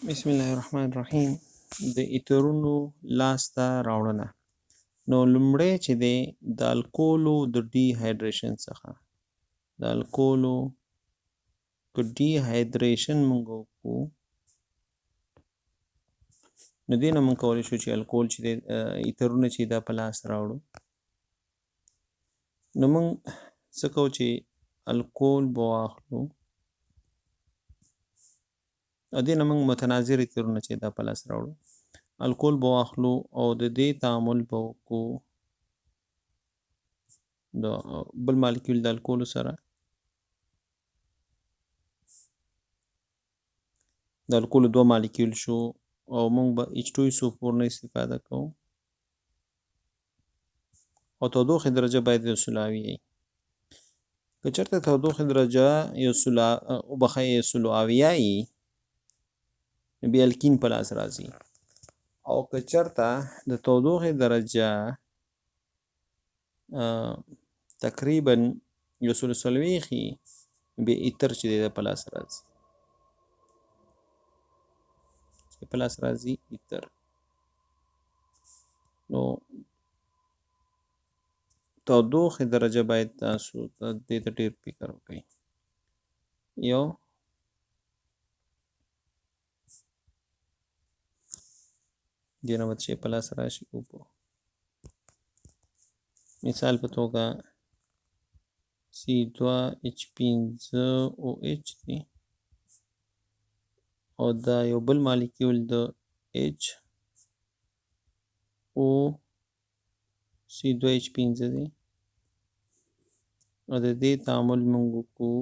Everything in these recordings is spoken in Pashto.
بسم الله الرحمن الرحیم. د ایترونو لاسته راوړنه. نو لومړی چې دی د الکولو د ډي هایډریشن څخه د الکولو که ډي هایډریشن موږ وکړو نو دې نه موږ کولی شو چې الکول چې دی ایترونه چې دا په لاس راوړو. نو موږ څه کوو چې الکول به واخلو او دې نه موږ متناظر ایترونه چې دا په لاس راوړو. الکول به واخلو او د دې تعامل به وکړو د بل مالیکول د الکول سره. د الکول دوه مالیکول شو او موږ به H2SO4 نه استفاده کوو او تودوخې درجه باید یو سلاوي وي. که چېرته تودوخې درجه یو سلو اویا وي نو بیا الکین په لاس راځي، او که چېرته د تودوخې درجه تقریبا یو سلو څلوېښت وي بیا ایتر چې دی په لاس راځي. په لاس راځي ایتر. نو تودوخې درجه باید تاسو دې ته ډېر فکر وکړئ. یو دې نه به چې په لاس راشي اوبه، مثال په توګه C2H5OH دی او دا یو بل مالیکول د HOC2H5 دی او د دې تعامل موږ وکړو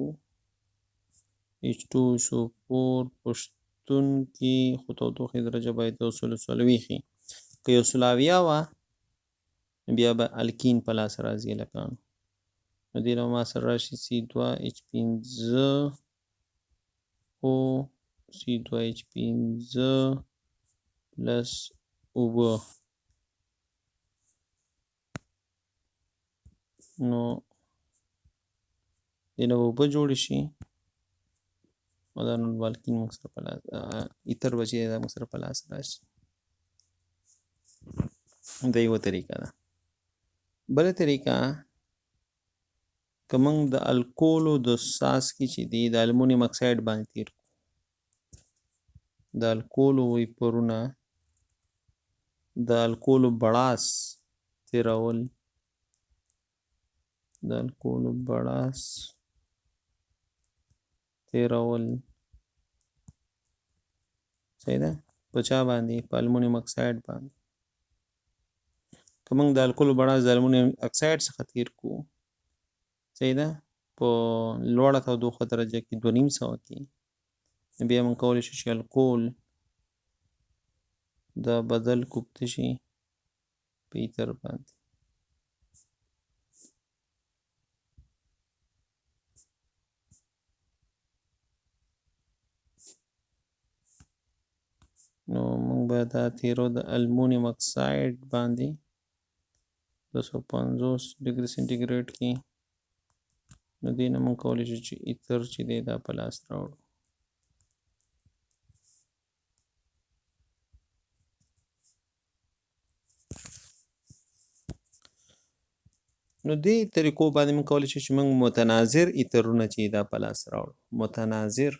H2SO4 پشتون کې خو تودوخې درجه باید یو سلو څلوېښت وي. که یو سلو اویا وه بیا به الکین په لاس راځي هلکانو. نو دې نه ما سره راشي C2H5O C2H5 پلس اوبه. نو دې نه به اوبه جوړې شي او دا نو الکین موږ سره په لاس ایتر به چې دا موږ سره په لاس راشي. دا یوه طریقه ده. بله طریقه که موږ د الکولو د څاڅکي چې دي د المونیم اکساید باندې تیر کړو، د الکولو ویپرونه د الکولو بړاس تیرول، د الکولو بړاس تیرول صحیح ده په چا باندې؟ په المونیم اکساید باندې. که موږ د الکولو بړاس د المونیم اکساید څخه تیر کړو صحیح ده په لوړه تودوخه درجه کې 2500 کې، بیا موږ کولی شو چې الکول دا بدل کوبته شي په ایتر باندې. نو موږ به دا تیرو د المونیم اکساید باندې 250 ډګري سنټیګریډ کې. نو دې نه موږ کولی شو چې ایتر چې دی دا په لاس راوړو. نو دې طریقو باندې موږ کولی شو چې موږ متناظر ایترونه چې دا په لاس راوړو. متناظر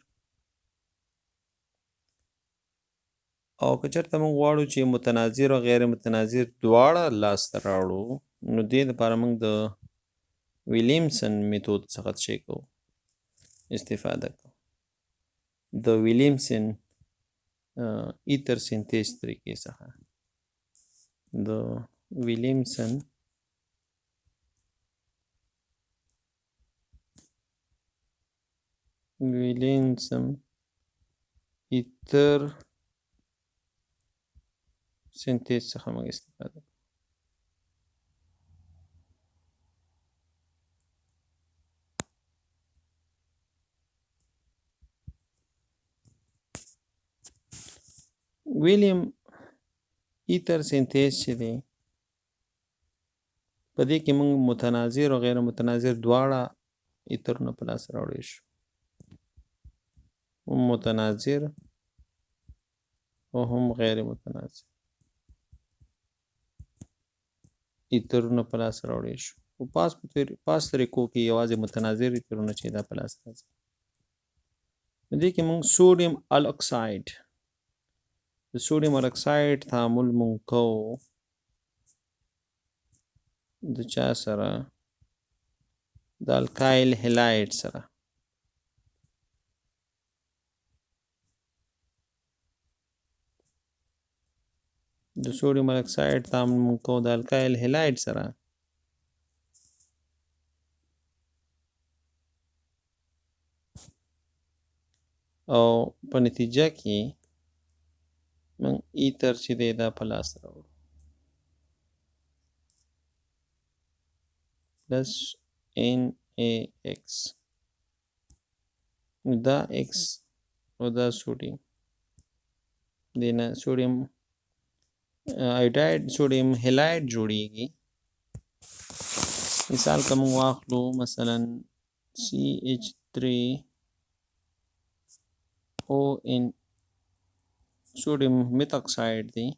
او که چېرته موږ غواړو چې متناظر او غیر متناظر دواړه لاسته راوړو نو دې دپاره موږ د ویلیمسن میتود څخه څه کوو؟ استفاده کوو. د ویلیمسن ایتر سینتیز طریقې څخه د ویلیمسن ایتر سینتیز څخه موږ استفاده کوو. ویلیم ایتر سینتیز چې دی په دې کې موږ متناظر او غیر متناظر دواړه ایترونه په لاس راوړی شو. متناظر او هم غیر متناظر ایترونه په لاس راوړی شو. په پاس طریقو کې یوازې متناظر ایترونه چې دا په لاس راځي. دې کې موږ سوډیم الاکساید د سوډیم الاکساید تعامل موږ کوو د چا سره د الکایل هلایډ سره. د سوډیم الاکساید تعامل موږ کوو د الکایل هلایډ سره. او په نتیجه کې موږ ایتر چې دی دا په لاس راوړو پلس NaX دا X او دا سوډیم دینا سوډیم ایوداید سوډیم هلایډ جوړیږي. مثال که موږ واخلو مثلا CH3ON سوډیم میت اکساید دی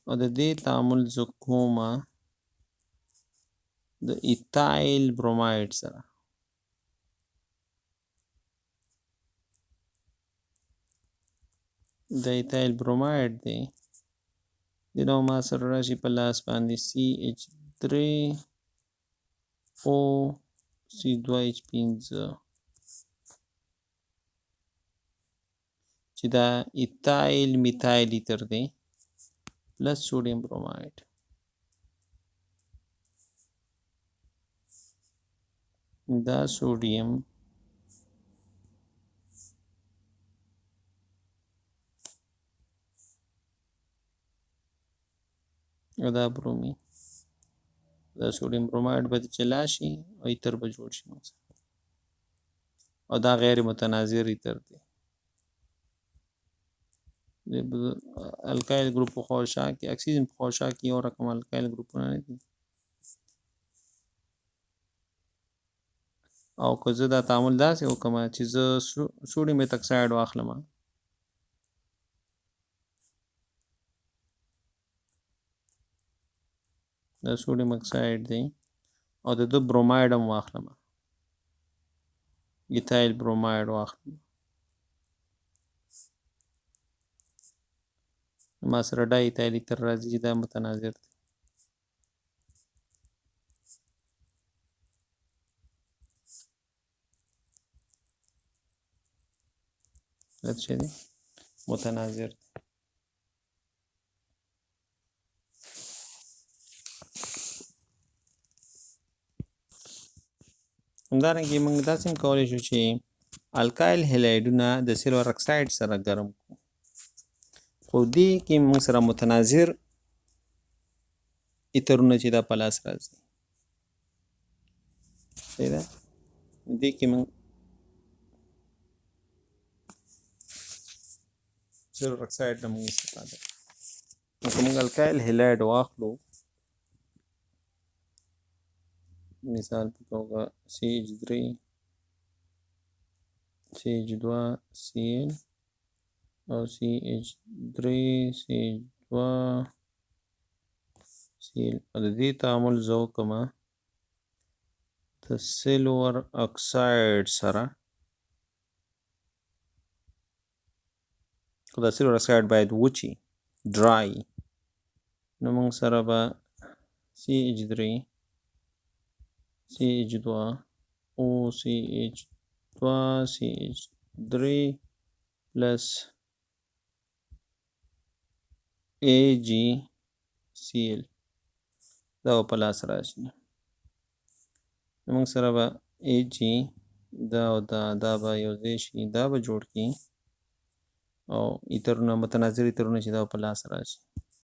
او د دې تعامل زه کومه د ایتایل بروماید سره. د ایتایل بروماید دی د نو ما سره راشي په لاس باندې CH3O C2H5 چې دا ایتایل میتایل ایتر دی پلس سوډیم بروماید. دا سوډیم او دا برومین دا سوډیم بروماید به چلا شي او ایتر به جوړ شي او دا غیر متناظر ایتر دی. الکایل ګروپ په خواوشا کې اکسیجن په خواوشا کې یو رقم الکایل ګروپونه نه دي. او که زه دا تعامل داسې وکړم چې زه سوډیم میت اکساید واخلم دا سوډیم اکساید دی او د ده بروماید هم واخلم ایتایل بروماید واخلم ما سره ډای ایتایل ایتر راځي چې دا متناظر دی. دا څه دی متناظر دی. همدارنګه موږ داسې هم کولی شو چې الکایل هلایډونه د سیلور اکساید سره ګرم کړو خو دې کې موږ سره متناظر ایترونه چې دا په لاس راځي صحیح ده. دې کې موږ سیلور اکساید نه موږ استفاده کوو. که موږ الکایل هلایډ واخلو مثال په توګه CH3 CH2 Cl او CH3 CH2 Cl او د دې تعامل زه وکړم د سیلور اکساید سره. خو دا سیلور اکساید باید وچی ډرای نو موږ سره به CH3 CH2 OCH2 CH3 plus AgCl دا په لاس راشي. موږ سره به Ag دا او دا به یو ځای شي دا به جوړ کړي او ایترونه متناظر ایترونه چې دا په لاس راشي